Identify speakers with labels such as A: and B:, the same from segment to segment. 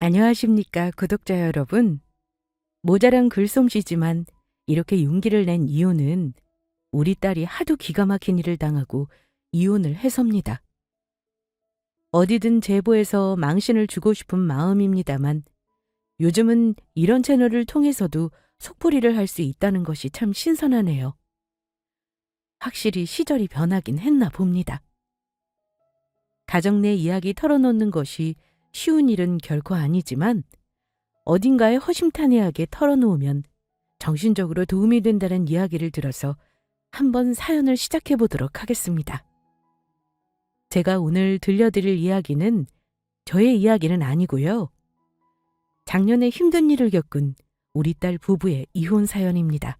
A: 안녕하십니까, 구독자 여러분. 모자란 글솜씨지만 이렇게 용기를 낸 이유는 우리 딸이 하도 기가 막힌 일을 당하고 이혼을 해서입니다. 어디든 제보해서 망신을 주고 싶은 마음입니다만 요즘은 이런 채널을 통해서도 속풀이를 할 수 있다는 것이 참 신선하네요. 확실히 시절이 변하긴 했나 봅니다. 가정 내 이야기 털어놓는 것이 쉬운 일은 결코 아니지만 어딘가에 허심탄회하게 털어놓으면 정신적으로 도움이 된다는 이야기를 들어서 한번 사연을 시작해 보도록 하겠습니다. 제가 오늘 들려드릴 이야기는 저의 이야기는 아니고요. 작년에 힘든 일을 겪은 우리 딸 부부의 이혼 사연입니다.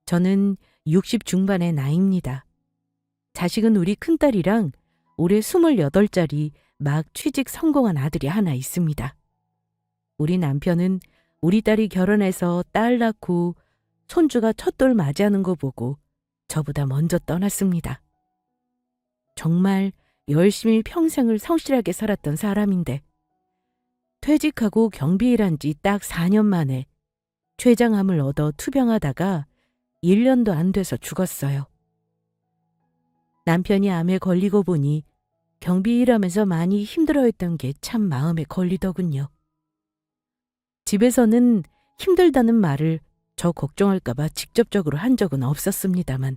A: 저는 60 중반의 나이입니다. 자식은 우리 큰딸이랑 올해 28짜리 막 취직 성공한 아들이 하나 있습니다. 우리 남편은 우리 딸이 결혼해서 딸 낳고 손주가 첫돌 맞이하는 거 보고 저보다 먼저 떠났습니다. 정말 열심히 평생을 성실하게 살았던 사람인데 퇴직하고 경비 일한 지 딱 4년 만에 췌장암을 얻어 투병하다가 1년도 안 돼서 죽었어요. 남편이 암에 걸리고 보니 경비 일하면서 많이 힘들어했던 게 참 마음에 걸리더군요. 집에서는 힘들다는 말을 저 걱정할까 봐 직접적으로 한 적은 없었습니다만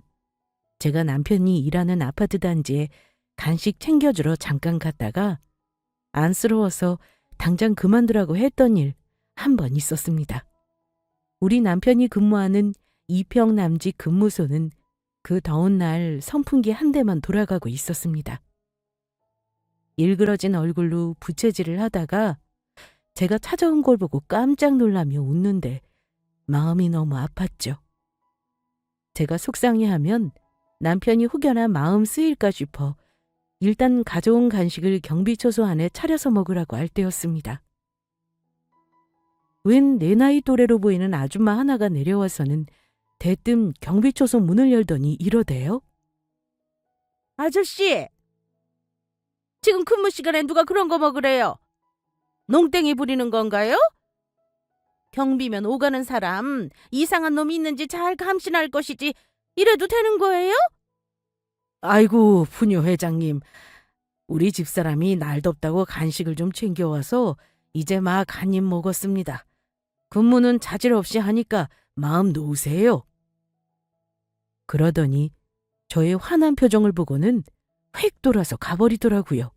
A: 제가 남편이 일하는 아파트 단지에 간식 챙겨주러 잠깐 갔다가 안쓰러워서 당장 그만두라고 했던 일 한 번 있었습니다. 우리 남편이 근무하는 이평 남지 근무소는 그 더운 날 선풍기 한 대만 돌아가고 있었습니다. 일그러진 얼굴로 부채질을 하다가 제가 찾아온 걸 보고 깜짝 놀라며 웃는데 마음이 너무 아팠죠. 제가 속상해하면 남편이 혹여나 마음 쓰일까 싶어 일단 가져온 간식을 경비초소 안에 차려서 먹으라고 할 때였습니다. 웬 내 나이 또래로 보이는 아줌마 하나가 내려와서는 대뜸 경비초소 문을 열더니 이러대요. 아저씨! 지금 근무 시간에 누가 그런 거 먹으래요? 농땡이 부리는 건가요? 경비면 오가는 사람 이상한 놈이 있는지 잘 감시할 것이지 이래도 되는 거예요? 아이고 분유 회장님, 우리 집사람이 날 덥다고 간식을 좀 챙겨와서 이제 막 한 입 먹었습니다. 근무는 자질 없이 하니까 마음 놓으세요. 그러더니 저의 화난 표정을 보고는 휙 돌아서 가버리더라고요.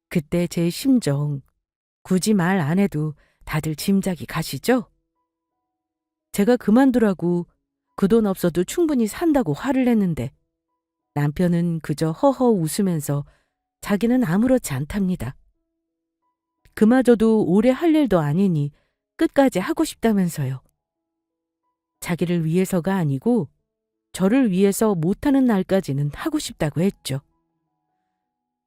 A: 그때 제 심정 굳이 말 안 해도 다들 짐작이 가시죠? 제가 그만두라고 그 돈 없어도 충분히 산다고 화를 냈는데 남편은 그저 허허 웃으면서 자기는 아무렇지 않답니다. 그마저도 오래 할 일도 아니니 끝까지 하고 싶다면서요. 자기를 위해서가 아니고 저를 위해서 못하는 날까지는 하고 싶다고 했죠.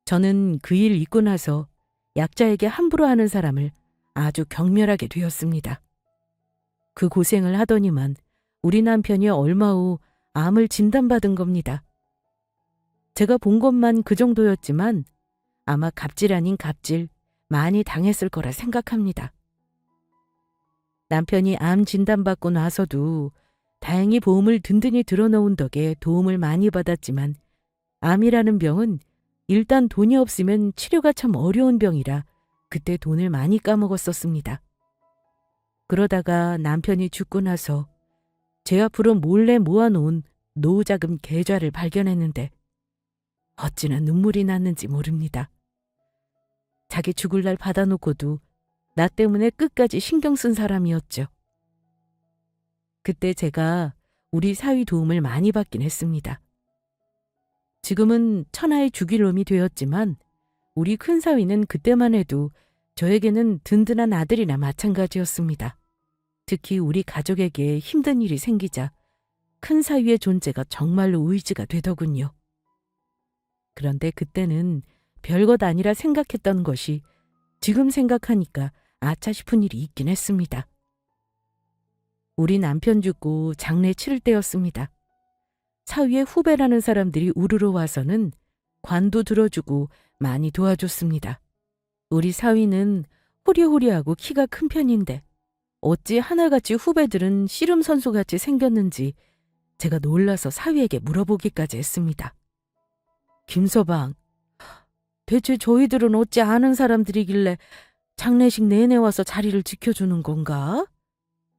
A: 저는 그 일 있고 나서 약자에게 함부로 하는 사람을 아주 경멸하게 되었습니다. 그 고생을 하더니만 우리 남편이 얼마 후 암을 진단받은 겁니다. 제가 본 것만 그 정도였지만 아마 갑질 아닌 갑질 많이 당했을 거라 생각합니다. 남편이 암 진단받고 나서도 다행히 보험을 든든히 들어놓은 덕에 도움을 많이 받았지만 암이라는 병은 일단 돈이 없으면 치료가 참 어려운 병이라 그때 돈을 많이 까먹었었습니다. 그러다가 남편이 죽고 나서 제 앞으로 몰래 모아놓은 노후자금 계좌를 발견했는데 어찌나 눈물이 났는지 모릅니다. 자기 죽을 날 받아놓고도 나 때문에 끝까지 신경 쓴 사람이었죠. 그때 제가 우리 사위 도움을 많이 받긴 했습니다. 지금은 천하의 죽일 놈이 되었지만 우리 큰 사위는 그때만 해도 저에게는 든든한 아들이나 마찬가지였습니다. 특히 우리 가족에게 힘든 일이 생기자 큰 사위의 존재가 정말로 의지가 되더군요. 그런데 그때는 별것 아니라 생각했던 것이 지금 생각하니까 아차 싶은 일이 있긴 했습니다. 우리 남편 죽고 장례 치를 때였습니다. 사위의 후배라는 사람들이 우르르 와서는 관도 들어주고 많이 도와줬습니다. 우리 사위는 호리호리하고 키가 큰 편인데 어찌 하나같이 후배들은 씨름 선수같이 생겼는지 제가 놀라서 사위에게 물어보기까지 했습니다. 김서방, 대체 저희들은 어찌 아는 사람들이길래 장례식 내내 와서 자리를 지켜주는 건가?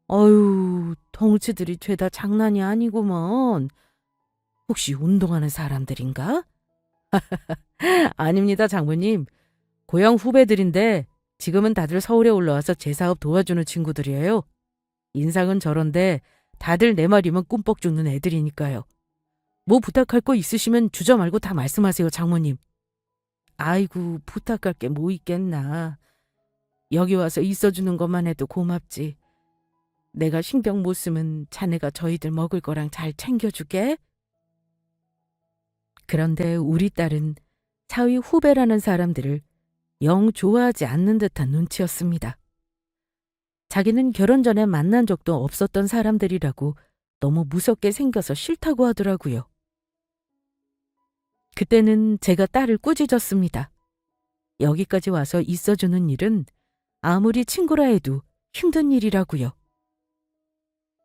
A: 어휴, 덩치들이 죄다 장난이 아니구먼. 혹시 운동하는 사람들인가? 아닙니다, 장모님. 고향 후배들인데 지금은 다들 서울에 올라와서 제 사업 도와주는 친구들이에요. 인상은 저런데 다들 내 말이면 꿈뻑 죽는 애들이니까요. 뭐 부탁할 거 있으시면 주저 말고 다 말씀하세요, 장모님. 아이고, 부탁할 게 뭐 있겠나. 여기 와서 있어주는 것만 해도 고맙지. 내가 신경 못 쓰면 자네가 저희들 먹을 거랑 잘 챙겨주게. 그런데 우리 딸은 사위 후배라는 사람들을 영 좋아하지 않는 듯한 눈치였습니다. 자기는 결혼 전에 만난 적도 없었던 사람들이라고 너무 무섭게 생겨서 싫다고 하더라고요. 그때는 제가 딸을 꾸짖었습니다. 여기까지 와서 있어주는 일은 아무리 친구라 해도 힘든 일이라고요.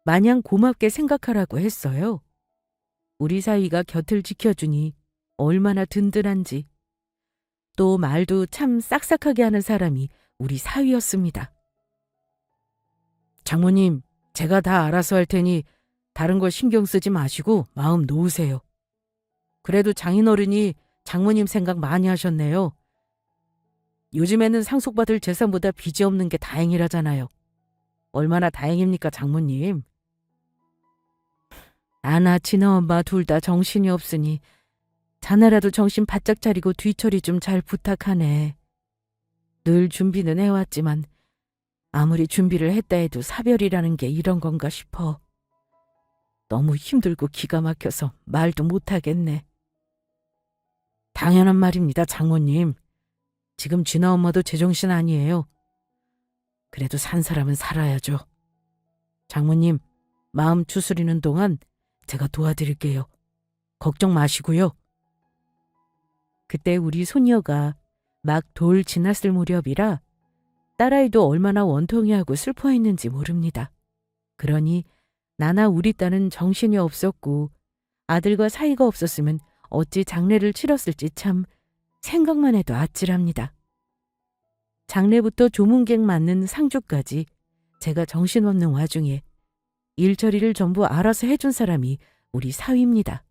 A: 마냥 고맙게 생각하라고 했어요. 우리 사위가 곁을 지켜주니 얼마나 든든한지. 또 말도 참 싹싹하게 하는 사람이 우리 사위였습니다. 장모님, 제가 다 알아서 할 테니 다른 거 신경 쓰지 마시고 마음 놓으세요. 그래도 장인어른이 장모님 생각 많이 하셨네요. 요즘에는 상속받을 재산보다 빚이 없는 게 다행이라잖아요. 얼마나 다행입니까, 장모님? 나나 친엄마 둘 다 정신이 없으니 자네라도 정신 바짝 차리고 뒤처리 좀 잘 부탁하네. 늘 준비는 해왔지만 아무리 준비를 했다 해도 사별이라는 게 이런 건가 싶어. 너무 힘들고 기가 막혀서 말도 못하겠네. 당연한 말입니다, 장모님. 지금 쥐나 엄마도 제정신 아니에요. 그래도 산 사람은 살아야죠. 장모님, 마음 추스리는 동안 제가 도와드릴게요. 걱정 마시고요. 그때 우리 손녀가 막 돌 지났을 무렵이라 딸아이도 얼마나 원통해하고 슬퍼했는지 모릅니다. 그러니 나나 우리 딸은 정신이 없었고 아들과 사이가 없었으면 어찌 장례를 치렀을지 참 생각만 해도 아찔합니다. 장례부터 조문객 맞는 상주까지 제가 정신없는 와중에 일처리를 전부 알아서 해준 사람이 우리 사위입니다.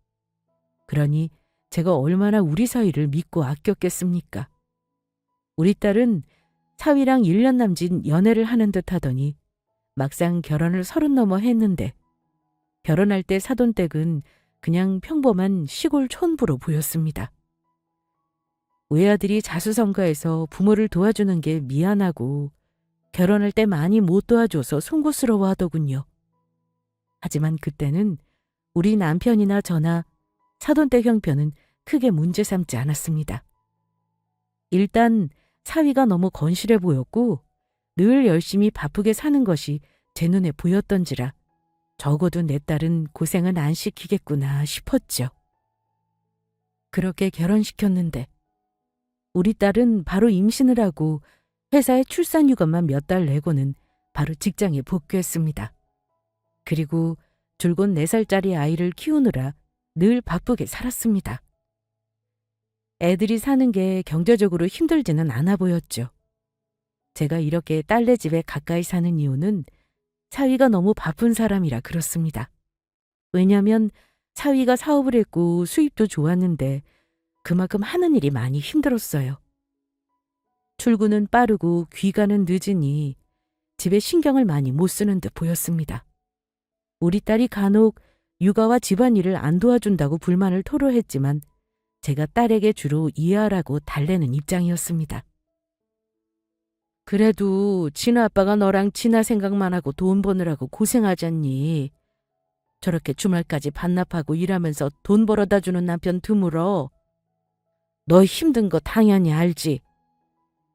A: 그러니 제가 얼마나 우리 사위를 믿고 아꼈겠습니까? 우리 딸은 사위랑 1년 남짓 연애를 하는 듯 하더니 막상 결혼을 30 넘어 했는데 결혼할 때 사돈 댁은 그냥 평범한 시골 촌부로 보였습니다. 외아들이 자수성가해서 부모를 도와주는 게 미안하고 결혼할 때 많이 못 도와줘서 송구스러워 하더군요. 하지만 그때는 우리 남편이나 저나 사돈댁 형편은 크게 문제 삼지 않았습니다. 일단 사위가 너무 건실해 보였고 늘 열심히 바쁘게 사는 것이 제 눈에 보였던지라 적어도 내 딸은 고생은 안 시키겠구나 싶었죠. 그렇게 결혼시켰는데 우리 딸은 바로 임신을 하고 회사에 출산휴가만 몇 달 내고는 바로 직장에 복귀했습니다. 그리고 줄곧 4살짜리 아이를 키우느라 늘 바쁘게 살았습니다. 애들이 사는 게 경제적으로 힘들지는 않아 보였죠. 제가 이렇게 딸네 집에 가까이 사는 이유는 사위가 너무 바쁜 사람이라 그렇습니다. 왜냐하면 사위가 사업을 했고 수입도 좋았는데 그만큼 하는 일이 많이 힘들었어요. 출근은 빠르고 귀가는 늦으니 집에 신경을 많이 못 쓰는 듯 보였습니다. 우리 딸이 간혹 육아와 집안일을 안 도와준다고 불만을 토로했지만 제가 딸에게 주로 이해하라고 달래는 입장이었습니다. 그래도 진아 아빠가 너랑 진아 생각만 하고 돈 버느라고 고생하잖니. 저렇게 주말까지 반납하고 일하면서 돈 벌어다 주는 남편 드물어. 너 힘든 거 당연히 알지.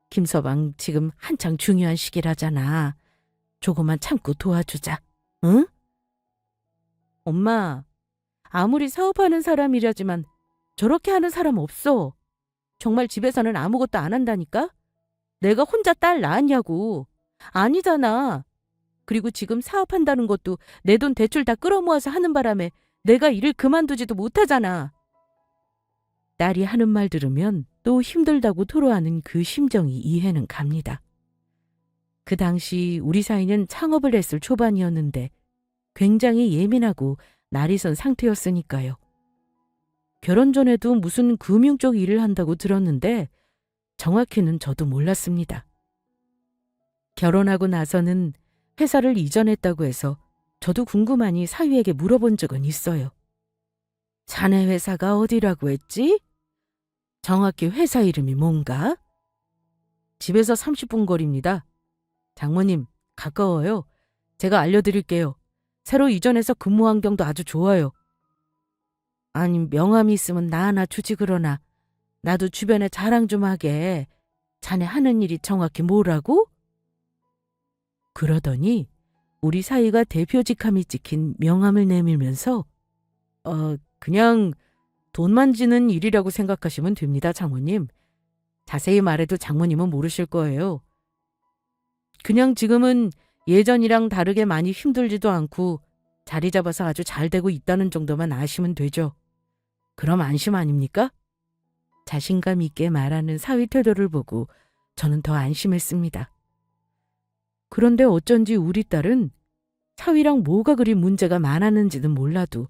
A: 김서방 지금 한창 중요한 시기라잖아. 조금만 참고 도와주자. 응? 엄마, 아무리 사업하는 사람이라지만 저렇게 하는 사람 없어. 정말 집에서는 아무것도 안 한다니까? 내가 혼자 딸 낳았냐고. 아니잖아. 그리고 지금 사업한다는 것도 내 돈 대출 다 끌어모아서 하는 바람에 내가 일을 그만두지도 못하잖아. 딸이 하는 말 들으면 또 힘들다고 토로하는 그 심정이 이해는 갑니다. 그 당시 우리 사이는 창업을 했을 초반이었는데 굉장히 예민하고 날이 선 상태였으니까요. 결혼 전에도 무슨 금융 쪽 일을 한다고 들었는데 정확히는 저도 몰랐습니다. 결혼하고 나서는 회사를 이전했다고 해서 저도 궁금하니 사위에게 물어본 적은 있어요. 자네 회사가 어디라고 했지? 정확히 회사 이름이 뭔가? 집에서 30분 거리입니다. 장모님, 가까워요. 제가 알려드릴게요. 새로 이전해서 근무 환경도 아주 좋아요. 아니, 명함이 있으면 나 하나 주지 그러나. 나도 주변에 자랑 좀 하게. 자네 하는 일이 정확히 뭐라고? 그러더니 우리 사위가 대표직함이 찍힌 명함을 내밀면서 그냥 돈 만지는 일이라고 생각하시면 됩니다, 장모님. 자세히 말해도 장모님은 모르실 거예요. 그냥 지금은 예전이랑 다르게 많이 힘들지도 않고 자리 잡아서 아주 잘 되고 있다는 정도만 아시면 되죠. 그럼 안심 아닙니까? 자신감 있게 말하는 사위 태도를 보고 저는 더 안심했습니다. 그런데 어쩐지 우리 딸은 사위랑 뭐가 그리 문제가 많았는지는 몰라도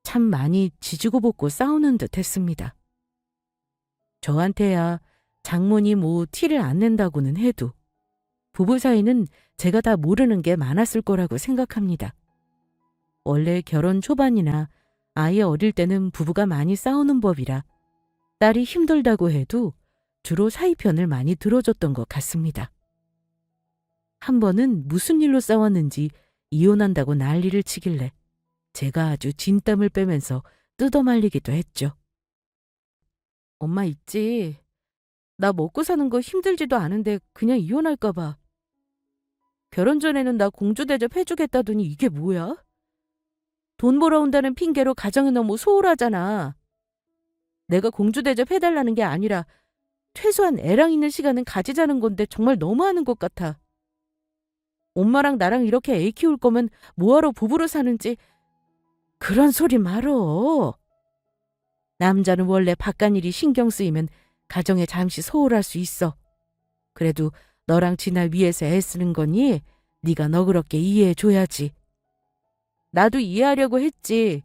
A: 참 많이 지지고 볶고 싸우는 듯 했습니다. 저한테야 장모니 뭐 티를 안 낸다고는 해도 부부 사이는 제가 다 모르는 게 많았을 거라고 생각합니다. 원래 결혼 초반이나 아이 어릴 때는 부부가 많이 싸우는 법이라 딸이 힘들다고 해도 주로 사위 편을 많이 들어줬던 것 같습니다. 한 번은 무슨 일로 싸웠는지 이혼한다고 난리를 치길래 제가 아주 진땀을 빼면서 뜯어말리기도 했죠. 엄마 있지. 나 먹고 사는 거 힘들지도 않은데 그냥 이혼할까 봐. 결혼 전에는 나 공주 대접 해주겠다더니 이게 뭐야? 돈 벌어온다는 핑계로 가정이 너무 소홀하잖아. 내가 공주 대접 해달라는 게 아니라 최소한 애랑 있는 시간은 가지자는 건데 정말 너무하는 것 같아. 엄마랑 나랑 이렇게 애 키울 거면 뭐하러 부부로 사는지 그런 소리 말어. 남자는 원래 바깥일이 신경 쓰이면 가정에 잠시 소홀할 수 있어. 그래도 너랑 지나 위해서 애쓰는 거니 네가 너그럽게 이해해줘야지. 나도 이해하려고 했지.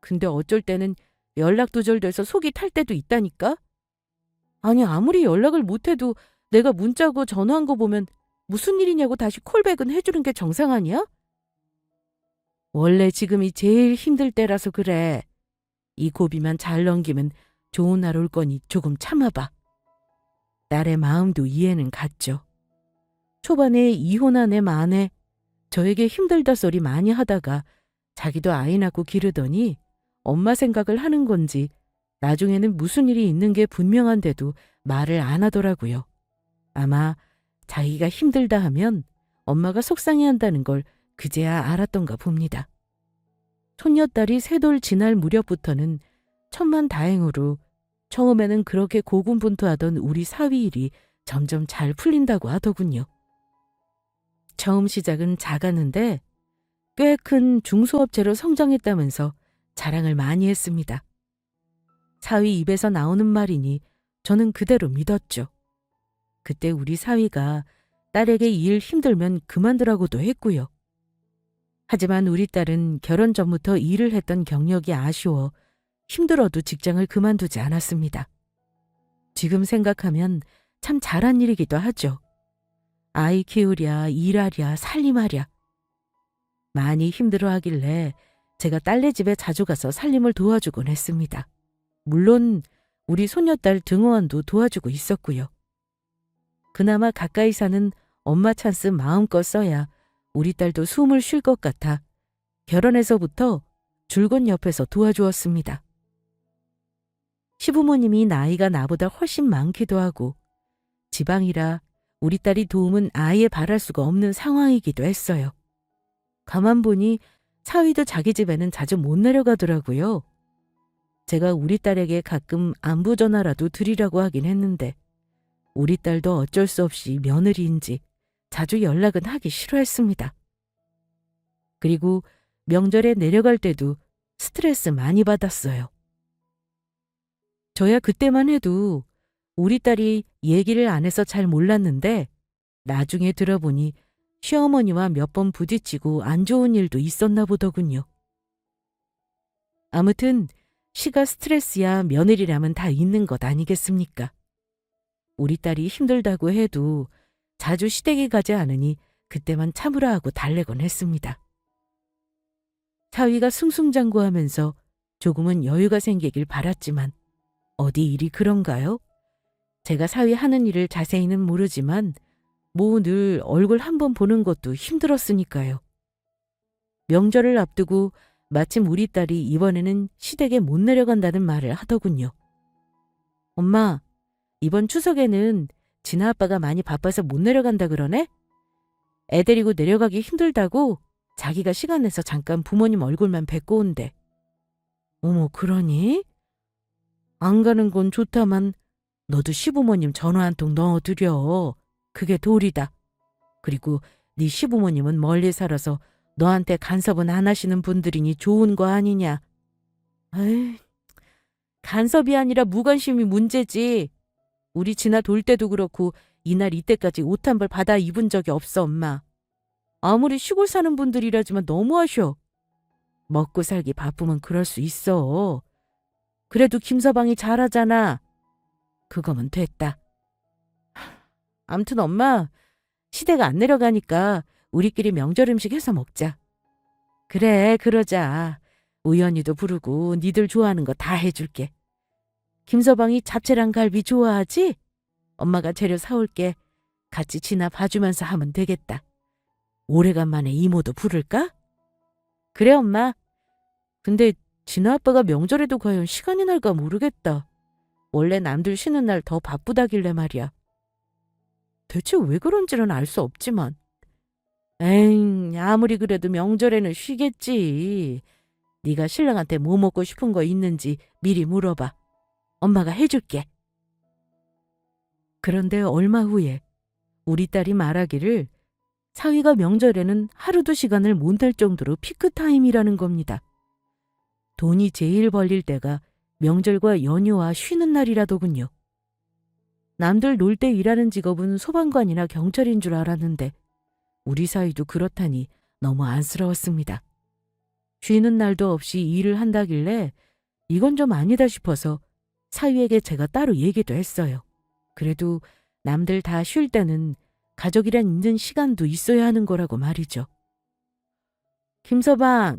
A: 근데 어쩔 때는 연락 두절돼서 속이 탈 때도 있다니까? 아니 아무리 연락을 못해도 내가 문자고 전화한 거 보면 무슨 일이냐고 다시 콜백은 해주는 게 정상 아니야? 원래 지금이 제일 힘들 때라서 그래. 이 고비만 잘 넘기면 좋은 날 올 거니 조금 참아봐. 딸의 마음도 이해는 갔죠. 초반에 이혼한 애 만에 저에게 힘들다 소리 많이 하다가 자기도 아이 낳고 기르더니 엄마 생각을 하는 건지 나중에는 무슨 일이 있는 게 분명한데도 말을 안 하더라고요. 아마 자기가 힘들다 하면 엄마가 속상해한다는 걸 그제야 알았던가 봅니다. 손녀딸이 세 돌 지날 무렵부터는 천만다행으로 처음에는 그렇게 고군분투하던 우리 사위 일이 점점 잘 풀린다고 하더군요. 처음 시작은 작았는데 꽤 큰 중소업체로 성장했다면서 자랑을 많이 했습니다. 사위 입에서 나오는 말이니 저는 그대로 믿었죠. 그때 우리 사위가 딸에게 일 힘들면 그만두라고도 했고요. 하지만 우리 딸은 결혼 전부터 일을 했던 경력이 아쉬워 힘들어도 직장을 그만두지 않았습니다. 지금 생각하면 참 잘한 일이기도 하죠. 아이 키우랴, 일하랴, 살림하랴. 많이 힘들어하길래 제가 딸네 집에 자주 가서 살림을 도와주곤 했습니다. 물론 우리 손녀딸 등호원도 도와주고 있었고요. 그나마 가까이 사는 엄마 찬스 마음껏 써야 우리 딸도 숨을 쉴 것 같아 결혼해서부터 줄곧 옆에서 도와주었습니다. 시부모님이 나이가 나보다 훨씬 많기도 하고 지방이라 우리 딸이 도움은 아예 바랄 수가 없는 상황이기도 했어요. 가만 보니 사위도 자기 집에는 자주 못 내려가더라고요. 제가 우리 딸에게 가끔 안부 전화라도 드리라고 하긴 했는데 우리 딸도 어쩔 수 없이 며느리인지 자주 연락은 하기 싫어했습니다. 그리고 명절에 내려갈 때도 스트레스 많이 받았어요. 저야 그때만 해도 우리 딸이 얘기를 안 해서 잘 몰랐는데 나중에 들어보니 시어머니와 몇 번 부딪히고 안 좋은 일도 있었나 보더군요. 아무튼 시가 스트레스야 며느리라면 다 있는 것 아니겠습니까? 우리 딸이 힘들다고 해도 자주 시댁에 가지 않으니 그때만 참으라 하고 달래곤 했습니다. 사위가 승승장구하면서 조금은 여유가 생기길 바랐지만 어디 일이 그런가요? 제가 사위 하는 일을 자세히는 모르지만 뭐 늘 얼굴 한번 보는 것도 힘들었으니까요. 명절을 앞두고 마침 우리 딸이 이번에는 시댁에 못 내려간다는 말을 하더군요. 엄마, 이번 추석에는 진아 아빠가 많이 바빠서 못 내려간다 그러네? 애 데리고 내려가기 힘들다고 자기가 시간 내서 잠깐 부모님 얼굴만 뵙고 온대. 어머, 그러니? 안 가는 건 좋다만 너도 시부모님 전화 한 통 넣어드려. 그게 도리다. 그리고 네 시부모님은 멀리 살아서 너한테 간섭은 안 하시는 분들이니 좋은 거 아니냐. 에이, 간섭이 아니라 무관심이 문제지. 우리 진아 돌 때도 그렇고 이날 이때까지 옷 한 벌 받아 입은 적이 없어, 엄마. 아무리 시골 사는 분들이라지만 너무하셔. 먹고 살기 바쁘면 그럴 수 있어. 그래도 김서방이 잘하잖아. 그거면 됐다. 암튼 엄마, 시댁 안 내려가니까 우리끼리 명절 음식 해서 먹자. 그래, 그러자. 우연히도 부르고 니들 좋아하는 거 다 해줄게. 김서방이 잡채랑 갈비 좋아하지? 엄마가 재료 사올게. 같이 지나 봐주면서 하면 되겠다. 오래간만에 이모도 부를까? 그래, 엄마. 근데 진아 아빠가 명절에도 과연 시간이 날까 모르겠다. 원래 남들 쉬는 날 더 바쁘다길래 말이야. 대체 왜 그런지는 알 수 없지만. 에잉, 아무리 그래도 명절에는 쉬겠지. 네가 신랑한테 뭐 먹고 싶은 거 있는지 미리 물어봐. 엄마가 해줄게. 그런데 얼마 후에 우리 딸이 말하기를 사위가 명절에는 하루도 시간을 못 낼 정도로 피크타임이라는 겁니다. 돈이 제일 벌릴 때가 명절과 연휴와 쉬는 날이라더군요. 남들 놀 때 일하는 직업은 소방관이나 경찰인 줄 알았는데 우리 사위도 그렇다니 너무 안쓰러웠습니다. 쉬는 날도 없이 일을 한다길래 이건 좀 아니다 싶어서 사위에게 제가 따로 얘기도 했어요. 그래도 남들 다 쉴 때는 가족이란 있는 시간도 있어야 하는 거라고 말이죠. 김서방,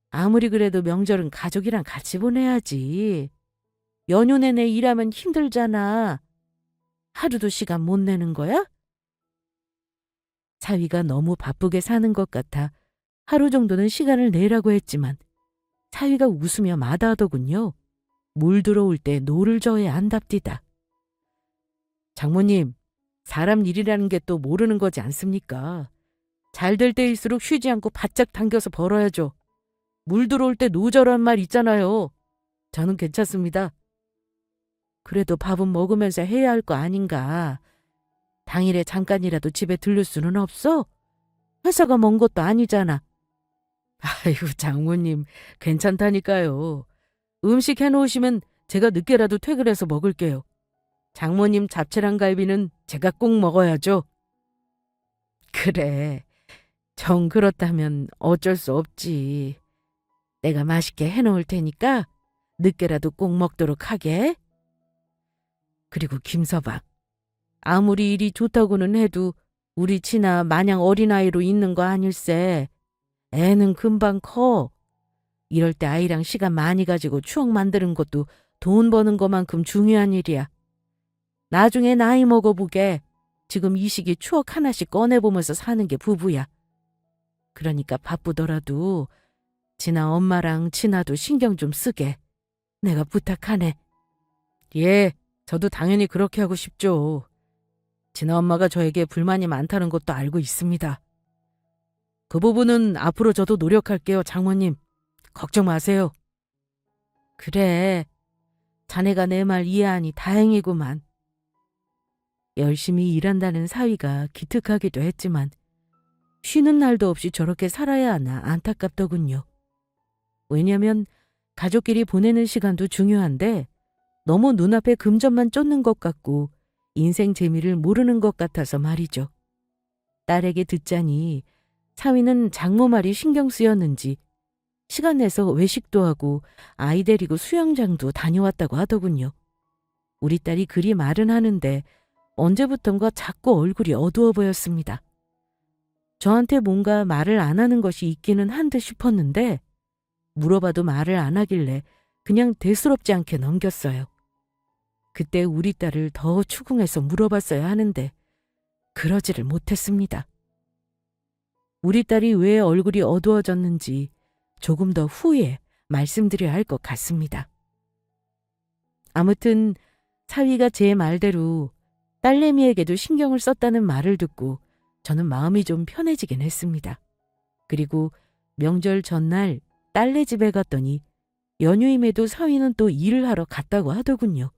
A: 아무리 그래도 명절은 가족이랑 같이 보내야지. 연휴 내내 일하면 힘들잖아. 하루도 시간 못 내는 거야? 사위가 너무 바쁘게 사는 것 같아 하루 정도는 시간을 내라고 했지만 사위가 웃으며 마다하더군요. 물 들어올 때 노를 저어야 한답디다. 장모님, 사람 일이라는 게 또 모르는 거지 않습니까? 잘 될 때일수록 쉬지 않고 바짝 당겨서 벌어야죠. 물 들어올 때 노저란 말 있잖아요. 저는 괜찮습니다. 그래도 밥은 먹으면서 해야 할 거 아닌가. 당일에 잠깐이라도 집에 들를 수는 없어? 회사가 먼 것도 아니잖아. 아이고, 장모님, 괜찮다니까요. 음식 해놓으시면 제가 늦게라도 퇴근해서 먹을게요. 장모님 잡채랑 갈비는 제가 꼭 먹어야죠. 그래, 정 그렇다면 어쩔 수 없지. 내가 맛있게 해놓을 테니까 늦게라도 꼭 먹도록 하게. 그리고 김서방, 아무리 일이 좋다고는 해도 우리 진아 마냥 어린아이로 있는 거 아닐세. 애는 금방 커. 이럴 때 아이랑 시간 많이 가지고 추억 만드는 것도 돈 버는 것만큼 중요한 일이야. 나중에 나이 먹어보게. 지금 이 시기 추억 하나씩 꺼내보면서 사는 게 부부야. 그러니까 바쁘더라도 진아 엄마랑 진아도 신경 좀 쓰게. 내가 부탁하네. 예, 저도 당연히 그렇게 하고 싶죠. 진아 엄마가 저에게 불만이 많다는 것도 알고 있습니다. 그 부분은 앞으로 저도 노력할게요, 장모님. 걱정 마세요. 그래, 자네가 내 말 이해하니 다행이구만. 열심히 일한다는 사위가 기특하기도 했지만 쉬는 날도 없이 저렇게 살아야 하나 안타깝더군요. 왜냐면 가족끼리 보내는 시간도 중요한데 너무 눈앞에 금전만 쫓는 것 같고 인생 재미를 모르는 것 같아서 말이죠. 딸에게 듣자니 사위는 장모 말이 신경 쓰였는지 시간 내서 외식도 하고 아이 데리고 수영장도 다녀왔다고 하더군요. 우리 딸이 그리 말은 하는데 언제부턴가 자꾸 얼굴이 어두워 보였습니다. 저한테 뭔가 말을 안 하는 것이 있기는 한 듯 싶었는데 물어봐도 말을 안 하길래 그냥 대수롭지 않게 넘겼어요. 그때 우리 딸을 더 추궁해서 물어봤어야 하는데 그러지를 못했습니다. 우리 딸이 왜 얼굴이 어두워졌는지 조금 더 후에 말씀드려야 할 것 같습니다. 아무튼 사위가 제 말대로 딸내미에게도 신경을 썼다는 말을 듣고 저는 마음이 좀 편해지긴 했습니다. 그리고 명절 전날 딸네 집에 갔더니 연휴임에도 사위는 또 일을 하러 갔다고 하더군요.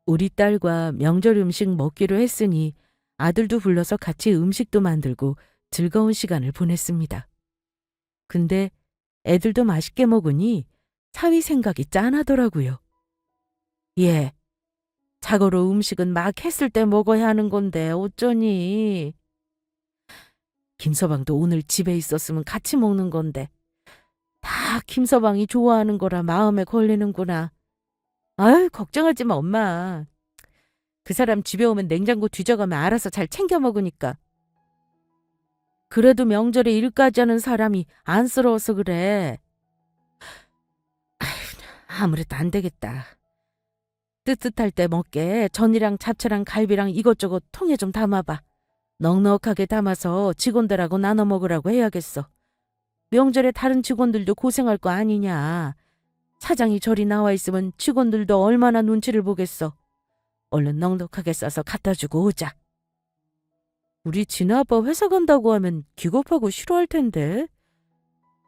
A: 우리 딸과 명절 음식 먹기로 했으니 아들도 불러서 같이 음식도 만들고 즐거운 시간을 보냈습니다. 근데 애들도 맛있게 먹으니 사위 생각이 짠하더라고요. 예, 자고로 음식은 막 했을 때 먹어야 하는 건데 어쩌니. 김서방도 오늘 집에 있었으면 같이 먹는 건데 다 김서방이 좋아하는 거라 마음에 걸리는구나. 아유, 걱정하지 마, 엄마. 그 사람 집에 오면 냉장고 뒤져가면 알아서 잘 챙겨 먹으니까. 그래도 명절에 일까지 하는 사람이 안쓰러워서 그래. 아휴, 아무래도 안 되겠다. 뜨뜻할 때 먹게 전이랑 잡채랑 갈비랑 이것저것 통에 좀 담아봐. 넉넉하게 담아서 직원들하고 나눠 먹으라고 해야겠어. 명절에 다른 직원들도 고생할 거 아니냐. 사장이 저리 나와 있으면 직원들도 얼마나 눈치를 보겠어. 얼른 넉넉하게 싸서 갖다 주고 오자. 우리 진아 아빠 회사 간다고 하면 기겁하고 싫어할 텐데.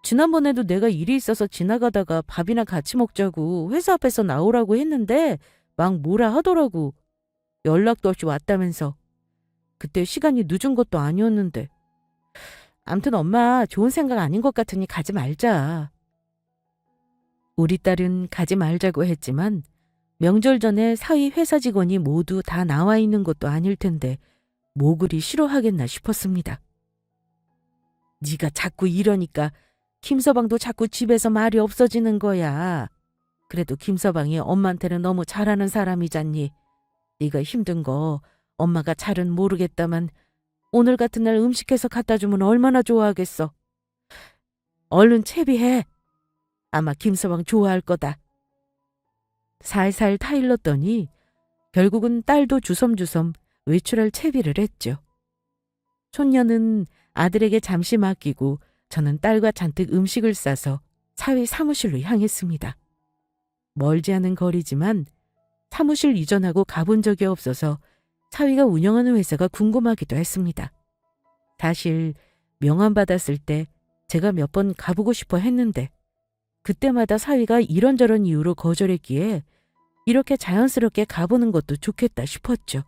A: 지난번에도 내가 일이 있어서 지나가다가 밥이나 같이 먹자고 회사 앞에서 나오라고 했는데 막 뭐라 하더라고. 연락도 없이 왔다면서. 그때 시간이 늦은 것도 아니었는데. 암튼 엄마 좋은 생각 아닌 것 같으니 가지 말자. 우리 딸은 가지 말자고 했지만 명절 전에 사위 회사 직원이 모두 다 나와 있는 것도 아닐 텐데 뭐 그리 싫어하겠나 싶었습니다. 네가 자꾸 이러니까 김서방도 자꾸 집에서 말이 없어지는 거야. 그래도 김서방이 엄마한테는 너무 잘하는 사람이잖니. 네가 힘든 거 엄마가 잘은 모르겠다만 오늘 같은 날 음식해서 갖다 주면 얼마나 좋아하겠어. 얼른 채비해. 아마 김서방 좋아할 거다. 살살 타일렀더니 결국은 딸도 주섬주섬 외출할 채비를 했죠. 손녀는 아들에게 잠시 맡기고 저는 딸과 잔뜩 음식을 싸서 사위 사무실로 향했습니다. 멀지 않은 거리지만 사무실 이전하고 가본 적이 없어서 사위가 운영하는 회사가 궁금하기도 했습니다. 사실 명함 받았을 때 제가 몇 번 가보고 싶어 했는데 그때마다 사위가 이런저런 이유로 거절했기에 이렇게 자연스럽게 가보는 것도 좋겠다 싶었죠.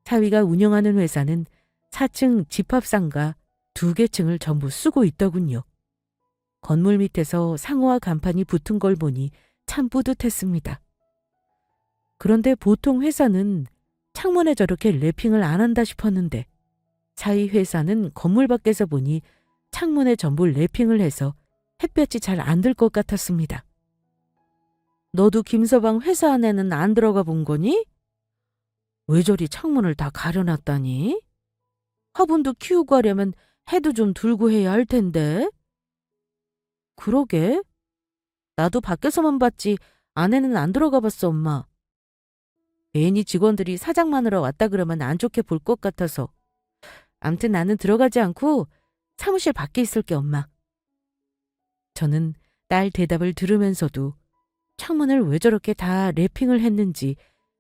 A: 사위가 운영하는 회사는 4층 집합상가 2개 층을 전부 쓰고 있더군요. 건물 밑에서 상호와 간판이 붙은 걸 보니 참 뿌듯했습니다. 그런데 보통 회사는 창문에 저렇게 래핑을 안 한다 싶었는데 사위 회사는 건물 밖에서 보니 창문에 전부 래핑을 해서 햇볕이 잘 안 들 것 같았습니다. 너도 김서방 회사 안에는 안 들어가 본 거니? 왜 저리 창문을 다 가려놨다니? 화분도 키우고 하려면 해도 좀 들고 해야 할 텐데. 그러게. 나도 밖에서만 봤지 안에는 안 들어가 봤어, 엄마. 괜히 직원들이 사장 마누라 왔다 그러면 안 좋게 볼 것 같아서. 암튼 나는 들어가지 않고 사무실 밖에 있을게, 엄마. 저는 딸 대답을 들으면서도 창문을 왜 저렇게 다 래핑을 했는지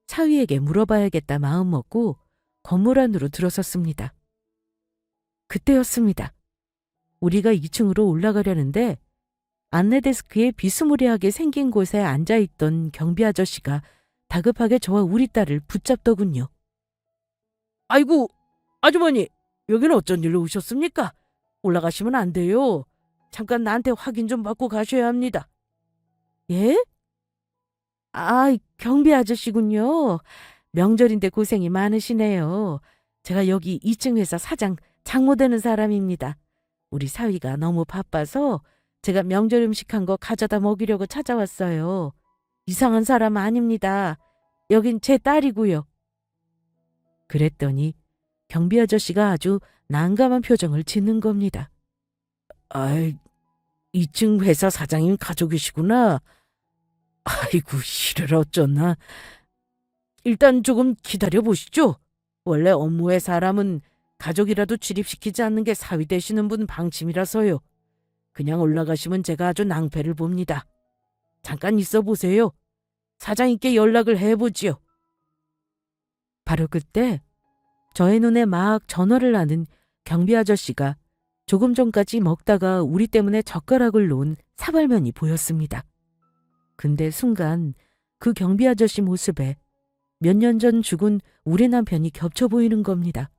A: 사위에게 물어봐야겠다 마음먹고 건물 안으로 들어섰습니다. 그때였습니다. 우리가 2층으로 올라가려는데 안내 데스크에 비스무리하게 생긴 곳에 앉아있던 경비 아저씨가 다급하게 저와 우리 딸을 붙잡더군요. 아이고, 아주머니, 여기는 어쩐 일로 오셨습니까? 올라가시면 안 돼요. 잠깐 나한테 확인 좀 받고 가셔야 합니다. 예? 아, 경비 아저씨군요. 명절인데 고생이 많으시네요. 제가 여기 2층 회사 사장 장모 되는 사람입니다. 우리 사위가 너무 바빠서 제가 명절 음식 한 거 가져다 먹이려고 찾아왔어요. 이상한 사람 아닙니다. 여긴 제 딸이고요. 그랬더니 경비 아저씨가 아주 난감한 표정을 짓는 겁니다. 아이, 2층 회사 사장님 가족이시구나. 아이고, 이를 어쩌나. 일단 조금 기다려 보시죠. 원래 업무의 사람은 가족이라도 출입시키지 않는 게 사위 되시는 분 방침이라서요. 그냥 올라가시면 제가 아주 낭패를 봅니다. 잠깐 있어 보세요. 사장님께 연락을 해보지요. 바로 그때 저의 눈에 막 전화를 하는 경비 아저씨가 조금 전까지 먹다가 우리 때문에 젓가락을 놓은 사발면이 보였습니다. 근데 순간 그 경비 아저씨 모습에 몇 년 전 죽은 우리 남편이 겹쳐 보이는 겁니다.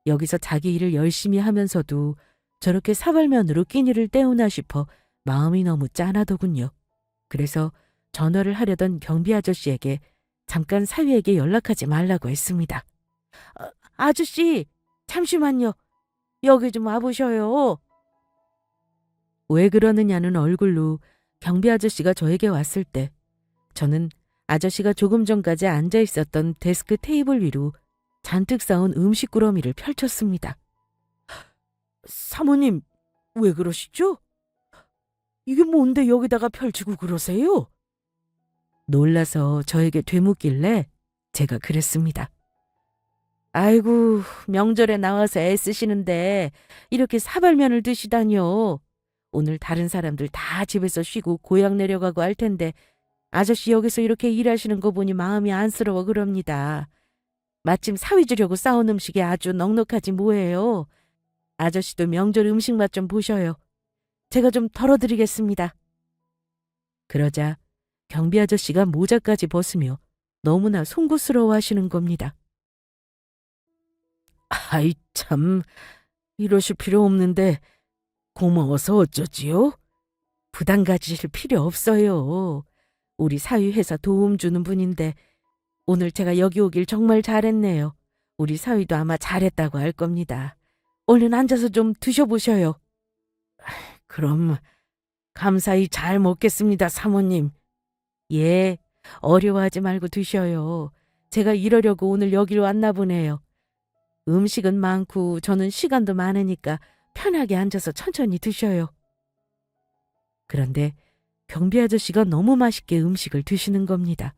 A: 여기서 자기 일을 열심히 하면서도 저렇게 사발면으로 끼니를 때우나 싶어 마음이 너무 짠하더군요. 그래서 전화를 하려던 경비 아저씨에게 잠깐 사위에게 연락하지 말라고 했습니다. 아저씨, 잠시만요. 여기 좀 와보셔요. 왜 그러느냐는 얼굴로 경비 아저씨가 저에게 왔을 때 저는 아저씨가 조금 전까지 앉아 있었던 데스크 테이블 위로 잔뜩 쌓은 음식 꾸러미를 펼쳤습니다. 사모님, 왜 그러시죠? 이게 뭔데 여기다가 펼치고 그러세요? 놀라서 저에게 되묻길래 제가 그랬습니다. 아이고, 명절에 나와서 애쓰시는데 이렇게 사발면을 드시다니요. 오늘 다른 사람들 다 집에서 쉬고 고향 내려가고 할 텐데 아저씨 여기서 이렇게 일하시는 거 보니 마음이 안쓰러워 그럽니다. 마침 사위 주려고 싸운 음식이 아주 넉넉하지 뭐예요. 아저씨도 명절 음식 맛 좀 보셔요. 제가 좀 덜어드리겠습니다. 그러자 경비 아저씨가 모자까지 벗으며 너무나 송구스러워 하시는 겁니다. 아이 참, 이러실 필요 없는데 고마워서 어쩌지요? 부담 가지실 필요 없어요. 우리 사위 회사 도움 주는 분인데 오늘 제가 여기 오길 정말 잘했네요. 우리 사위도 아마 잘했다고 할 겁니다. 얼른 앉아서 좀 드셔보셔요. 그럼 감사히 잘 먹겠습니다, 사모님. 예, 어려워하지 말고 드셔요. 제가 이러려고 오늘 여길 왔나 보네요. 음식은 많고 저는 시간도 많으니까 편하게 앉아서 천천히 드셔요. 그런데 경비 아저씨가 너무 맛있게 음식을 드시는 겁니다.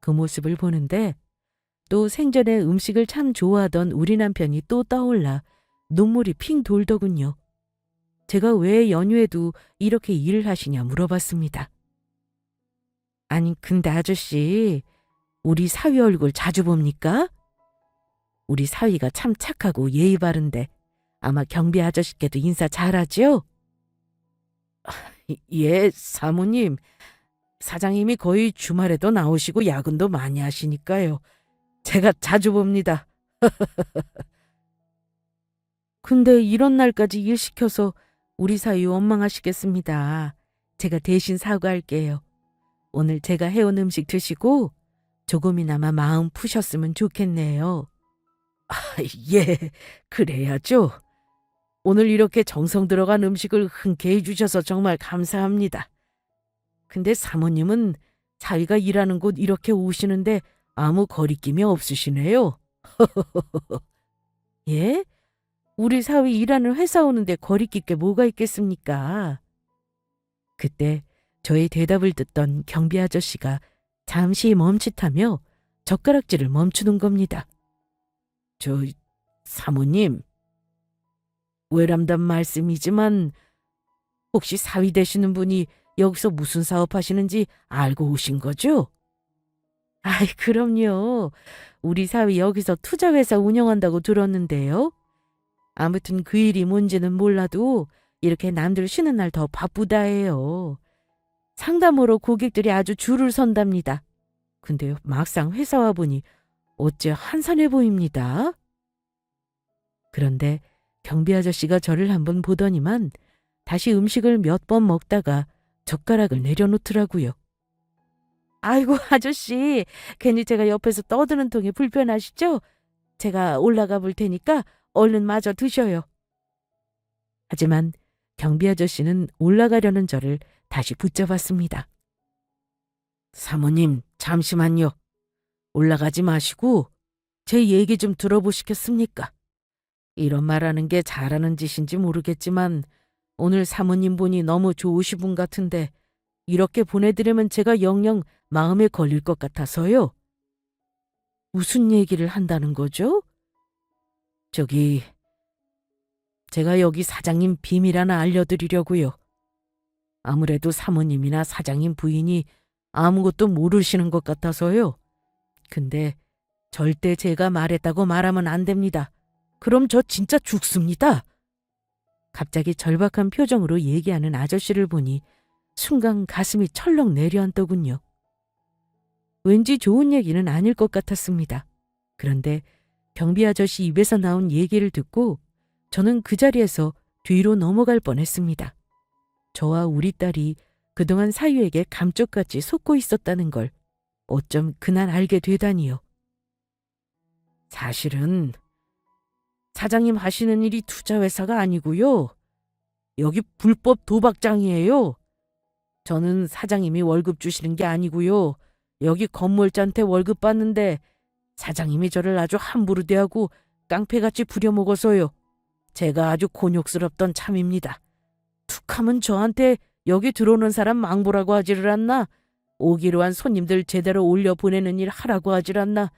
A: 그 모습을 보는데 또 생전에 음식을 참 좋아하던 우리 남편이 또 떠올라 눈물이 핑 돌더군요. 제가 왜 연휴에도 이렇게 일을 하시냐 물어봤습니다. 아니 근데 아저씨, 우리 사위 얼굴 자주 봅니까? 우리 사위가 참 착하고 예의 바른데 아마 경비 아저씨께도 인사 잘하죠? 예, 사모님. 사장님이 거의 주말에도 나오시고 야근도 많이 하시니까요. 제가 자주 봅니다. 근데 이런 날까지 일 시켜서 우리 사위 원망하시겠습니다. 제가 대신 사과할게요. 오늘 제가 해온 음식 드시고 조금이나마 마음 푸셨으면 좋겠네요. 예, 그래야죠. 오늘 이렇게 정성 들어간 음식을 흔쾌히 주셔서 정말 감사합니다. 근데 사모님은 사위가 일하는 곳 이렇게 오시는데 아무 거리낌이 없으시네요. 예? 우리 사위 일하는 회사 오는데 거리낄 게 뭐가 있겠습니까? 그때 저의 대답을 듣던 경비 아저씨가 잠시 멈칫하며 젓가락질을 멈추는 겁니다. 사모님, 외람단 말씀이지만 혹시 사위 되시는 분이 여기서 무슨 사업하시는지 알고 오신 거죠? 아이, 그럼요. 우리 사위 여기서 투자회사 운영한다고 들었는데요. 아무튼 그 일이 뭔지는 몰라도 이렇게 남들 쉬는 날 더 바쁘다 해요. 상담으로 고객들이 아주 줄을 선답니다. 근데 막상 회사 와보니 어째 한산해 보입니다. 그런데 경비 아저씨가 저를 한번 보더니만 다시 음식을 몇 번 먹다가 젓가락을 내려놓더라고요. 아이고 아저씨, 괜히 제가 옆에서 떠드는 통에 불편하시죠? 제가 올라가 볼 테니까 얼른 마저 드셔요. 하지만 경비 아저씨는 올라가려는 저를 다시 붙잡았습니다. 사모님, 잠시만요. 올라가지 마시고 제 얘기 좀 들어보시겠습니까? 이런 말하는 게 잘하는 짓인지 모르겠지만 오늘 사모님 보니 너무 좋으신 분 같은데 이렇게 보내드리면 제가 영영 마음에 걸릴 것 같아서요. 무슨 얘기를 한다는 거죠? 저기, 제가 여기 사장님 비밀 하나 알려드리려고요. 아무래도 사모님이나 사장님 부인이 아무것도 모르시는 것 같아서요. 근데 절대 제가 말했다고 말하면 안 됩니다. 그럼 저 진짜 죽습니다. 갑자기 절박한 표정으로 얘기하는 아저씨를 보니 순간 가슴이 철렁 내려앉더군요. 왠지 좋은 얘기는 아닐 것 같았습니다. 그런데 경비 아저씨 입에서 나온 얘기를 듣고 저는 그 자리에서 뒤로 넘어갈 뻔했습니다. 저와 우리 딸이 그동안 사유에게 감쪽같이 속고 있었다는 걸 어쩜 그날 알게 되다니요. 사실은 사장님 하시는 일이 투자회사가 아니고요. 여기 불법 도박장이에요. 저는 사장님이 월급 주시는 게 아니고요. 여기 건물주한테 월급 받는데 사장님이 저를 아주 함부로 대하고 깡패같이 부려먹어서요. 제가 아주 곤욕스럽던 참입니다. 툭하면 저한테 여기 들어오는 사람 망보라고 하지를 않나? 오기로 한 손님들 제대로 올려보내는 일 하라고 하질 않나?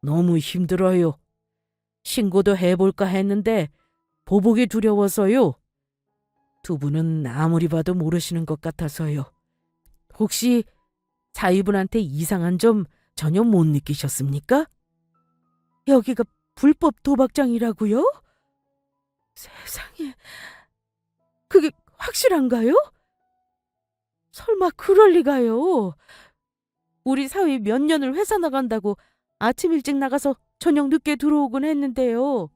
A: 너무 힘들어요. 신고도 해볼까 했는데 보복이 두려워서요. 두 분은 아무리 봐도 모르시는 것 같아서요. 혹시 사위분한테 이상한 점 전혀 못 느끼셨습니까? 여기가 불법 도박장이라고요? 세상에, 그게 확실한가요? 설마 그럴 리가요. 우리 사위 몇 년을 회사 나간다고 아침 일찍 나가서 저녁 늦게 들어오곤 했는데요.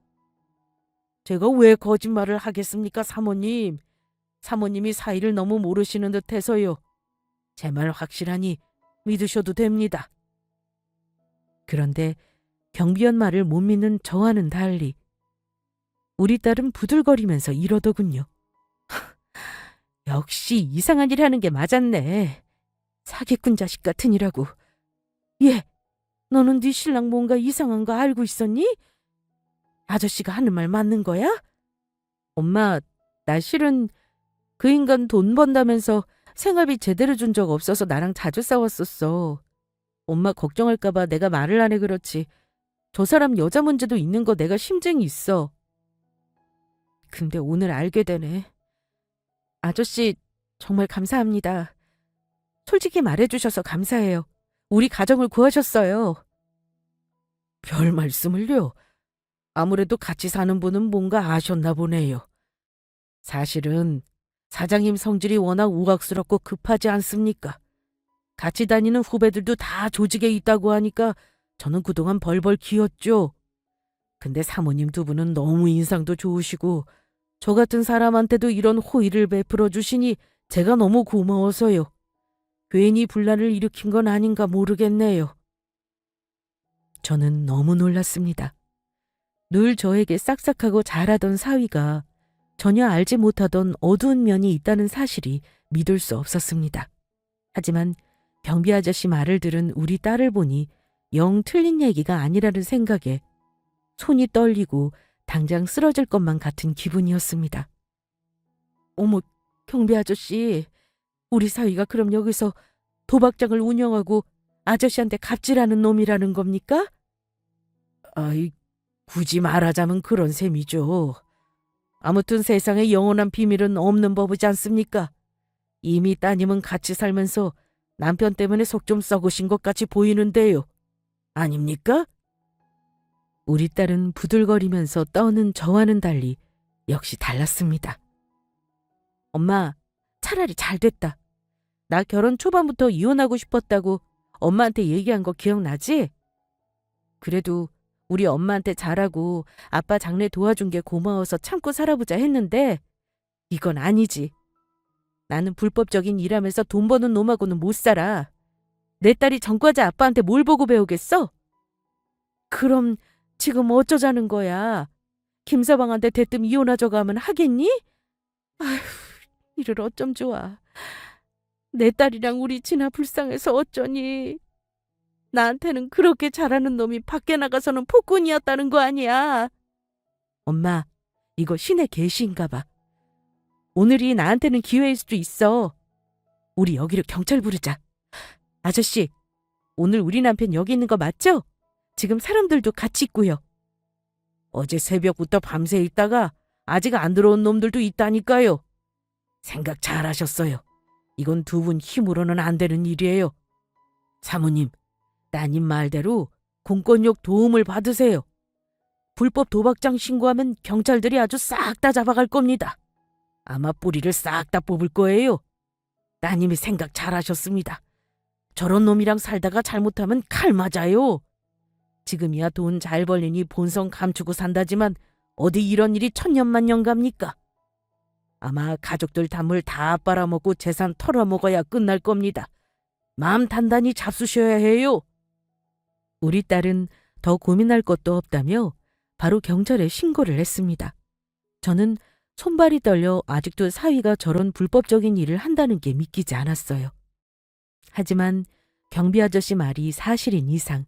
A: 제가 왜 거짓말을 하겠습니까, 사모님? 사모님이 사위를 너무 모르시는 듯해서요. 제 말 확실하니 믿으셔도 됩니다. 그런데 경비원 말을 못 믿는 저와는 달리 우리 딸은 부들거리면서 이러더군요. 역시 이상한 일 하는 게 맞았네. 사기꾼 자식 같으니라고. 얘, 너는 네 신랑 뭔가 이상한 거 알고 있었니? 아저씨가 하는 말 맞는 거야? 엄마, 나 실은 그 인간 돈 번다면서 생활비 제대로 준 적 없어서 나랑 자주 싸웠었어. 엄마 걱정할까 봐 내가 말을 안 해 그렇지. 저 사람 여자 문제도 있는 거 내가 심증이 있어. 근데 오늘 알게 되네. 아저씨 정말 감사합니다. 솔직히 말해주셔서 감사해요. 우리 가정을 구하셨어요. 별 말씀을요. 아무래도 같이 사는 분은 뭔가 아셨나 보네요. 사실은 사장님 성질이 워낙 우악스럽고 급하지 않습니까? 같이 다니는 후배들도 다 조직에 있다고 하니까 저는 그동안 벌벌 기었죠. 근데 사모님 두 분은 너무 인상도 좋으시고 저 같은 사람한테도 이런 호의를 베풀어 주시니 제가 너무 고마워서요. 괜히 분란을 일으킨 건 아닌가 모르겠네요. 저는 너무 놀랐습니다. 늘 저에게 싹싹하고 잘하던 사위가 전혀 알지 못하던 어두운 면이 있다는 사실이 믿을 수 없었습니다. 하지만 경비 아저씨 말을 들은 우리 딸을 보니 영 틀린 얘기가 아니라는 생각에 손이 떨리고 당장 쓰러질 것만 같은 기분이었습니다. 어머, 경비 아저씨, 우리 사위가 그럼 여기서 도박장을 운영하고 아저씨한테 갑질하는 놈이라는 겁니까? 아이, 굳이 말하자면 그런 셈이죠. 아무튼 세상에 영원한 비밀은 없는 법이지 않습니까? 이미 따님은 같이 살면서 남편 때문에 속 좀 썩으신 것 같이 보이는데요. 아닙니까? 우리 딸은 부들거리면서 떠는 저와는 달리 역시 달랐습니다. 엄마, 차라리 잘 됐다. 나 결혼 초반부터 이혼하고 싶었다고 엄마한테 얘기한 거 기억나지? 그래도 우리 엄마한테 잘하고 아빠 장례 도와준 게 고마워서 참고 살아보자 했는데 이건 아니지. 나는 불법적인 일하면서 돈 버는 놈하고는 못 살아. 내 딸이 전과자 아빠한테 뭘 보고 배우겠어? 그럼 지금 어쩌자는 거야? 김서방한테 대뜸 이혼하자고 하면 하겠니? 아휴, 이를 어쩜 좋아. 내 딸이랑 우리 진아 불쌍해서 어쩌니. 나한테는 그렇게 잘하는 놈이 밖에 나가서는 폭군이었다는 거 아니야. 엄마, 이거 신의 계시인가 봐. 오늘이 나한테는 기회일 수도 있어. 우리 여기로 경찰 부르자. 아저씨, 오늘 우리 남편 여기 있는 거 맞죠? 지금 사람들도 같이 있고요. 어제 새벽부터 밤새 있다가 아직 안 들어온 놈들도 있다니까요. 생각 잘하셨어요. 이건 두 분 힘으로는 안 되는 일이에요. 사모님, 따님 말대로 공권력 도움을 받으세요. 불법 도박장 신고하면 경찰들이 아주 싹 다 잡아갈 겁니다. 아마 뿌리를 싹 다 뽑을 거예요. 따님이 생각 잘하셨습니다. 저런 놈이랑 살다가 잘못하면 칼 맞아요. 지금이야 돈 잘 벌리니 본성 감추고 산다지만 어디 이런 일이 천년만년 갑니까? 아마 가족들 담을 다 빨아먹고 재산 털어먹어야 끝날 겁니다. 마음 단단히 잡수셔야 해요. 우리 딸은 더 고민할 것도 없다며 바로 경찰에 신고를 했습니다. 저는 손발이 떨려 아직도 사위가 저런 불법적인 일을 한다는 게 믿기지 않았어요. 하지만 경비 아저씨 말이 사실인 이상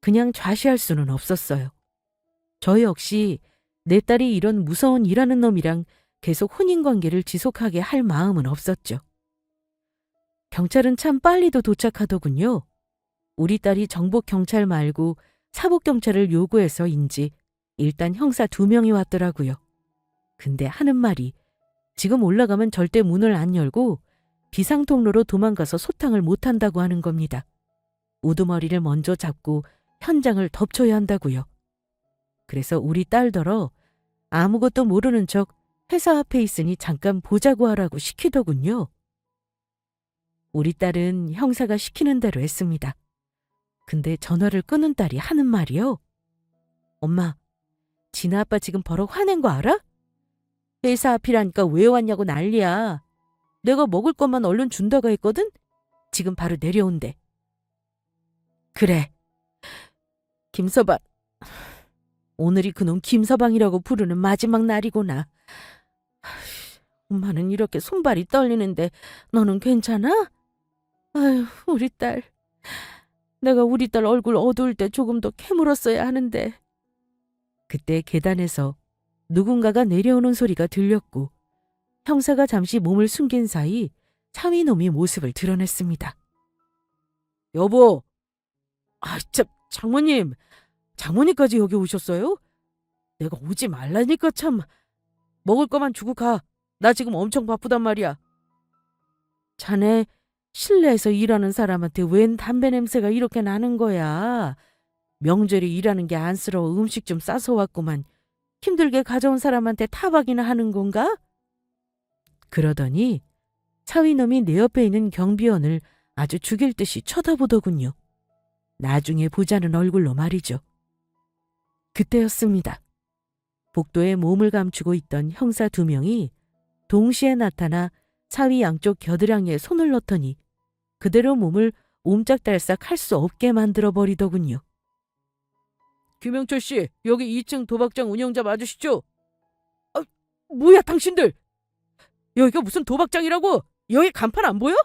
A: 그냥 좌시할 수는 없었어요. 저 역시 내 딸이 이런 무서운 일하는 놈이랑 계속 혼인관계를 지속하게 할 마음은 없었죠. 경찰은 참 빨리도 도착하더군요. 우리 딸이 정복경찰 말고 사복경찰을 요구해서인지 일단 형사 2명이 왔더라고요. 근데 하는 말이 지금 올라가면 절대 문을 안 열고 비상통로로 도망가서 소탕을 못한다고 하는 겁니다. 우두머리를 먼저 잡고 현장을 덮쳐야 한다고요. 그래서 우리 딸더러 아무것도 모르는 척 회사 앞에 있으니 잠깐 보자고 하라고 시키더군요. 우리 딸은 형사가 시키는 대로 했습니다. 근데 전화를 끊은 딸이 하는 말이요. 엄마, 진아 아빠 지금 버럭 화낸 거 알아? 회사 앞이라니까 왜 왔냐고 난리야. 내가 먹을 것만 얼른 준다고 했거든? 지금 바로 내려온대. 그래. 김서방. 오늘이 그놈 김서방이라고 부르는 마지막 날이구나. 엄마는 이렇게 손발이 떨리는데 너는 괜찮아? 아유, 우리 딸. 내가 우리 딸 얼굴 어두울 때 조금 더 캐물었어야 하는데. 그때 계단에서 누군가가 내려오는 소리가 들렸고 형사가 잠시 몸을 숨긴 사이 사위놈이 모습을 드러냈습니다. 여보! 참, 장모님! 장모님까지 여기 오셨어요? 내가 오지 말라니까 참. 먹을 거만 주고 가. 나 지금 엄청 바쁘단 말이야. 자네 실내에서 일하는 사람한테 웬 담배 냄새가 이렇게 나는 거야. 명절에 일하는 게 안쓰러워 음식 좀 싸서 왔구만. 힘들게 가져온 사람한테 타박이나 하는 건가? 그러더니 사위놈이 내 옆에 있는 경비원을 아주 죽일 듯이 쳐다보더군요. 나중에 보자는 얼굴로 말이죠. 그때였습니다. 복도에 몸을 감추고 있던 형사 2명이 동시에 나타나 사위 양쪽 겨드랑이에 손을 넣더니 그대로 몸을 옴짝달싹 할 수 없게 만들어버리더군요. 김영철 씨, 여기 2층 도박장 운영자 맞으시죠? 뭐야 당신들! 여기가 무슨 도박장이라고? 여기 간판 안 보여?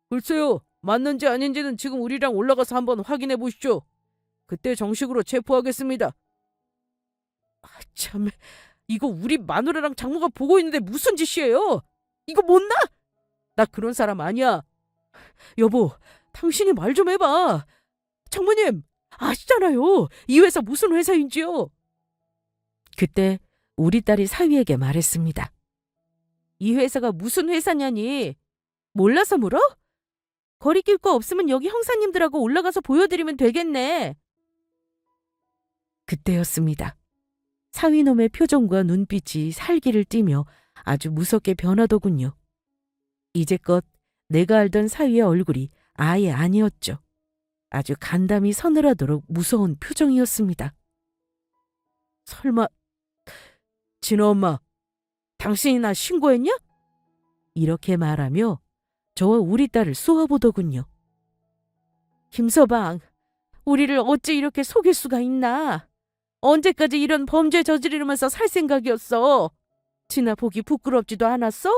A: 글쎄요, 맞는지 아닌지는 지금 우리랑 올라가서 한번 확인해 보시죠. 그때 정식으로 체포하겠습니다. 참, 이거 우리 마누라랑 장모가 보고 있는데 무슨 짓이에요? 이거 못나? 나 그런 사람 아니야. 여보, 당신이 말 좀 해봐. 장모님, 아시잖아요. 이 회사 무슨 회사인지요. 그때 우리 딸이 사위에게 말했습니다. 이 회사가 무슨 회사냐니? 몰라서 물어? 거리낄 거 없으면 여기 형사님들하고 올라가서 보여드리면 되겠네. 그때였습니다. 사위놈의 표정과 눈빛이 살기를 띠며 아주 무섭게 변하더군요. 이제껏 내가 알던 사위의 얼굴이 아예 아니었죠. 아주 간담이 서늘하도록 무서운 표정이었습니다. 설마 진호 엄마, 당신이 나 신고했냐? 이렇게 말하며 저와 우리 딸을 쏘아보더군요. 김서방, 우리를 어찌 이렇게 속일 수가 있나? 언제까지 이런 범죄 저지르면서 살 생각이었어? 지나 보기 부끄럽지도 않았어?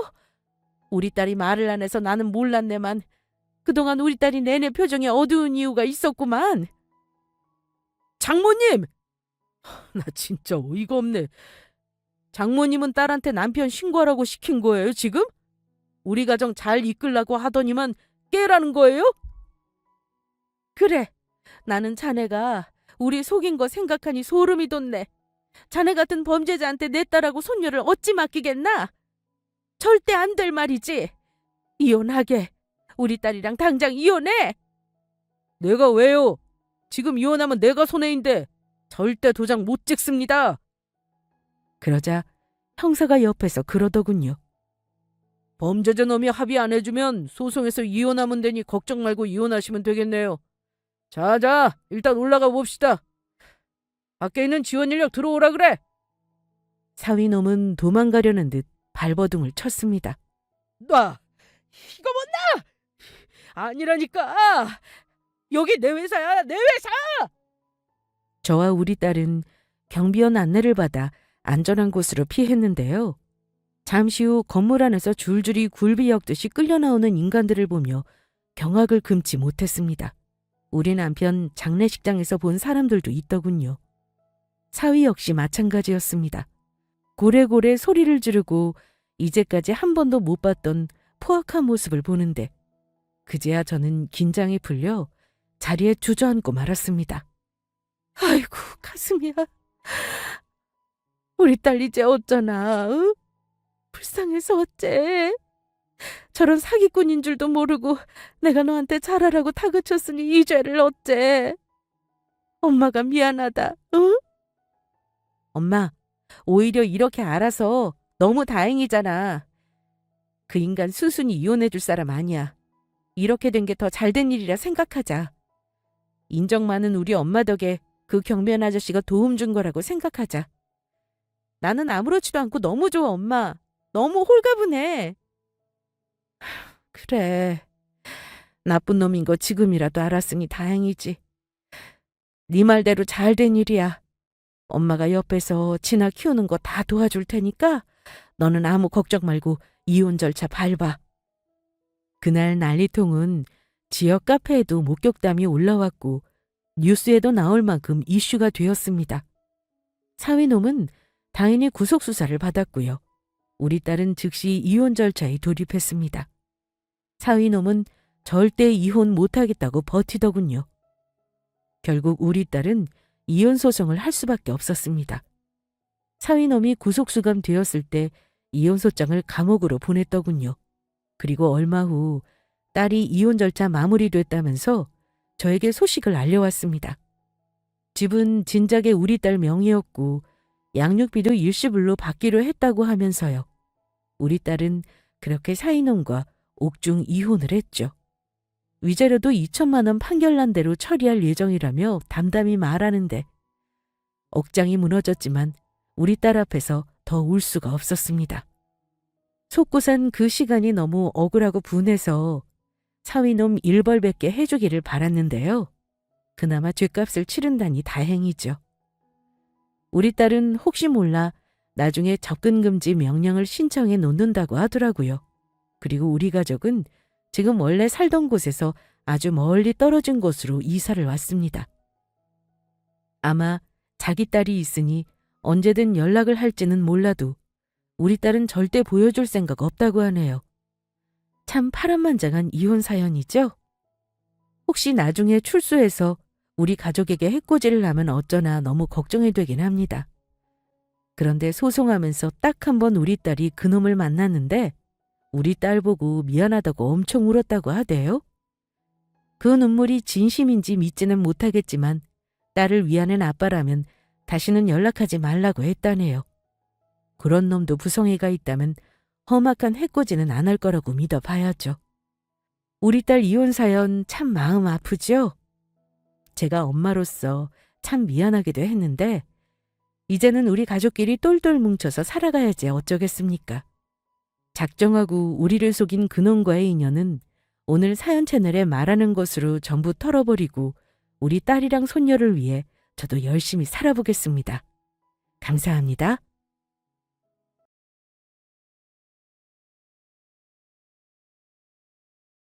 A: 우리 딸이 말을 안 해서 나는 몰랐네만 그동안 우리 딸이 내내 표정이 어두운 이유가 있었구만. 장모님! 나 진짜 어이가 없네. 장모님은 딸한테 남편 신고하라고 시킨 거예요, 지금? 우리 가정 잘 이끌라고 하더니만 깨라는 거예요? 그래, 나는 자네가 우리 속인 거 생각하니 소름이 돋네. 자네 같은 범죄자한테 내 딸하고 손녀를 어찌 맡기겠나? 절대 안 될 말이지. 이혼하게. 우리 딸이랑 당장 이혼해. 내가 왜요? 지금 이혼하면 내가 손해인데 절대 도장 못 찍습니다. 그러자 형사가 옆에서 그러더군요. 범죄자 놈이 합의 안 해주면 소송에서 이혼하면 되니 걱정 말고 이혼하시면 되겠네요. 자자, 일단 올라가 봅시다. 밖에 있는 지원 인력 들어오라 그래. 사위놈은 도망가려는 듯 발버둥을 쳤습니다. 놔! 이거 못 놔! 아니라니까! 여기 내 회사야, 내 회사! 저와 우리 딸은 경비원 안내를 받아 안전한 곳으로 피했는데요. 잠시 후 건물 안에서 줄줄이 굴비 엮듯이 끌려나오는 인간들을 보며 경악을 금치 못했습니다. 우리 남편 장례식장에서 본 사람들도 있더군요. 사위 역시 마찬가지였습니다. 고래고래 소리를 지르고 이제까지 한 번도 못 봤던 포악한 모습을 보는데 그제야 저는 긴장이 풀려 자리에 주저앉고 말았습니다. 아이고 가슴이야. 우리 딸 이제 어쩌나. 응? 불쌍해서 어째. 저런 사기꾼인 줄도 모르고 내가 너한테 잘하라고 다그쳤으니 이 죄를 어째. 엄마가 미안하다. 응? 엄마, 오히려 이렇게 알아서 너무 다행이잖아. 그 인간 순순히 이혼해 줄 사람 아니야. 이렇게 된 게 더 잘된 일이라 생각하자. 인정 많은 우리 엄마 덕에 그 경비원 아저씨가 도움 준 거라고 생각하자. 나는 아무렇지도 않고 너무 좋아, 엄마. 너무 홀가분해. 그래. 나쁜 놈인 거 지금이라도 알았으니 다행이지. 네 말대로 잘된 일이야. 엄마가 옆에서 진아 키우는 거 다 도와줄 테니까 너는 아무 걱정 말고 이혼 절차 밟아. 그날 난리통은 지역 카페에도 목격담이 올라왔고 뉴스에도 나올 만큼 이슈가 되었습니다. 사위놈은 당연히 구속수사를 받았고요. 우리 딸은 즉시 이혼 절차에 돌입했습니다. 사위놈은 절대 이혼 못하겠다고 버티더군요. 결국 우리 딸은 이혼 소송을 할 수밖에 없었습니다. 사위놈이 구속수감 되었을 때 이혼소장을 감옥으로 보냈더군요. 그리고 얼마 후 딸이 이혼 절차 마무리됐다면서 저에게 소식을 알려왔습니다. 집은 진작에 우리 딸 명의였고 양육비도 일시불로 받기로 했다고 하면서요. 우리 딸은 그렇게 사위놈과 옥중 이혼을 했죠. 위자료도 2천만 원 판결난 대로 처리할 예정이라며 담담히 말하는데 억장이 무너졌지만 우리 딸 앞에서 더 울 수가 없었습니다. 속고 산 그 시간이 너무 억울하고 분해서 사위놈 일벌백계 해주기를 바랐는데요. 그나마 죗값을 치른다니 다행이죠. 우리 딸은 혹시 몰라 나중에 접근금지 명령을 신청해 놓는다고 하더라고요. 그리고 우리 가족은 지금 원래 살던 곳에서 아주 멀리 떨어진 곳으로 이사를 왔습니다. 아마 자기 딸이 있으니 언제든 연락을 할지는 몰라도 우리 딸은 절대 보여줄 생각 없다고 하네요. 참 파란만장한 이혼 사연이죠? 혹시 나중에 출소해서 우리 가족에게 해코지를 하면 어쩌나 너무 걱정이 되긴 합니다. 그런데 소송하면서 딱 한 번 우리 딸이 그놈을 만났는데 우리 딸 보고 미안하다고 엄청 울었다고 하대요. 그 눈물이 진심인지 믿지는 못하겠지만 딸을 위하는 아빠라면 다시는 연락하지 말라고 했다네요. 그런 놈도 부성애가 있다면 험악한 해코지는 안 할 거라고 믿어봐야죠. 우리 딸 이혼 사연 참 마음 아프죠? 제가 엄마로서 참 미안하기도 했는데 이제는 우리 가족끼리 똘똘 뭉쳐서 살아가야지 어쩌겠습니까? 작정하고 우리를 속인 그놈과의 인연은 오늘 사연 채널에 말하는 것으로 전부 털어버리고 우리 딸이랑 손녀를 위해 저도 열심히 살아보겠습니다. 감사합니다.